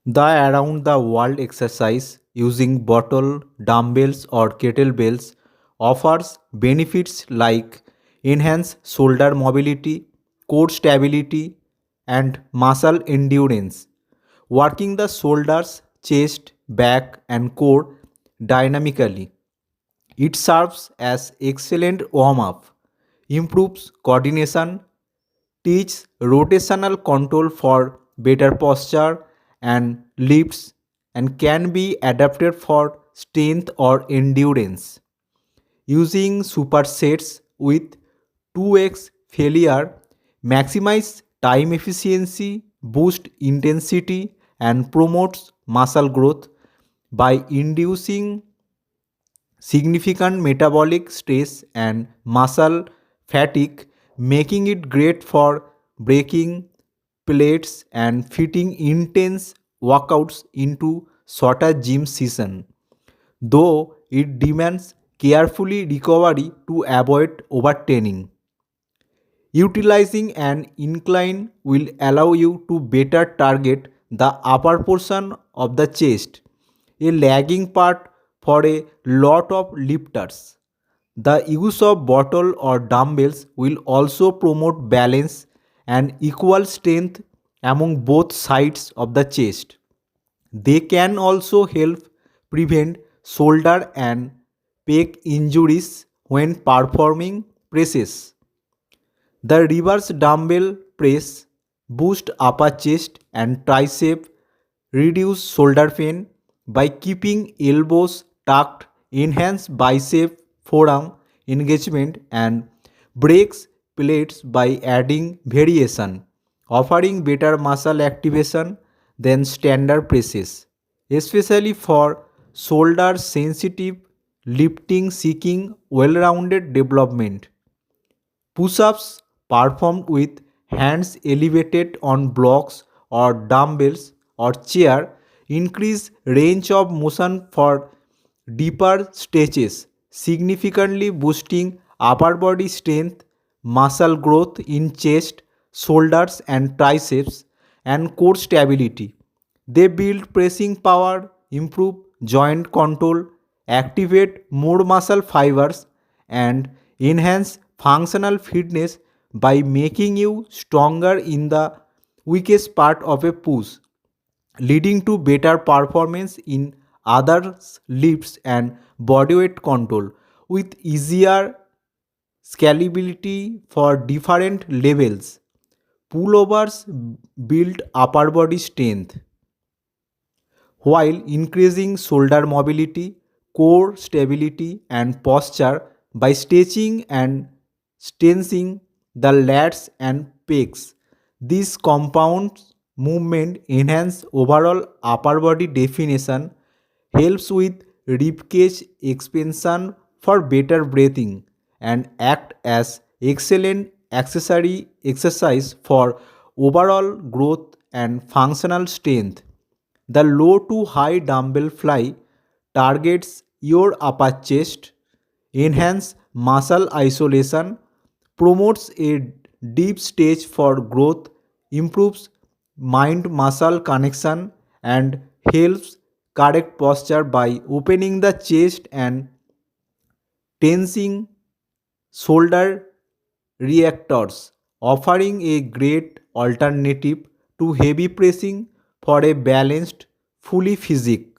The around the world exercise using bottle, dumbbells, or kettlebells offers benefits like enhanced shoulder mobility, core stability, and muscle endurance. Working the shoulders, chest, back, and core dynamically. It serves as excellent warm up, improves coordination, teaches rotational control for better posture, and lifts and can be adapted for strength or endurance. Using supersets with 2x failure maximize time efficiency, boost intensity, and promotes muscle growth by inducing significant metabolic stress and muscle fatigue, making it great for breaking plates and fitting intense workouts into shorter gym session. Though it demands carefully recovery to avoid overtraining. Utilizing an incline will allow you to better target the upper portion of the chest, a lagging part for a lot of lifters. The use of bottle or dumbbells will also promote balance and equal strength among both sides of the chest. They can also help prevent shoulder and pec injuries when performing presses. The reverse dumbbell press boosts upper chest and tricep, reduce shoulder pain by keeping elbows tucked, enhance bicep forearm engagement and breaks plates by adding variation, offering better muscle activation than standard presses, especially for shoulder sensitive lifting seeking well-rounded development. Push-ups performed with hands elevated on blocks or dumbbells or chair increase range of motion for deeper stretches, significantly boosting upper body strength, muscle growth in chest, shoulders and triceps, and core stability. They build pressing power, improve joint control, activate more muscle fibers, and enhance functional fitness by making you stronger in the weakest part of a push, leading to better performance in other lifts and bodyweight control with easier scalability for different levels. Pullovers build upper body strength while increasing shoulder mobility, core stability, and posture by stretching and tensing the lats and pecs. This compound movement enhances overall upper body definition, helps with ribcage expansion for better breathing, and act as excellent accessory exercise for overall growth and functional strength. The low to high dumbbell fly targets your upper chest, enhance muscle isolation, promotes a deep stage for growth, improves mind muscle connection, and helps correct posture by opening the chest and tensing shoulder reactors, offering a great alternative to heavy pressing for a balanced, fully physique.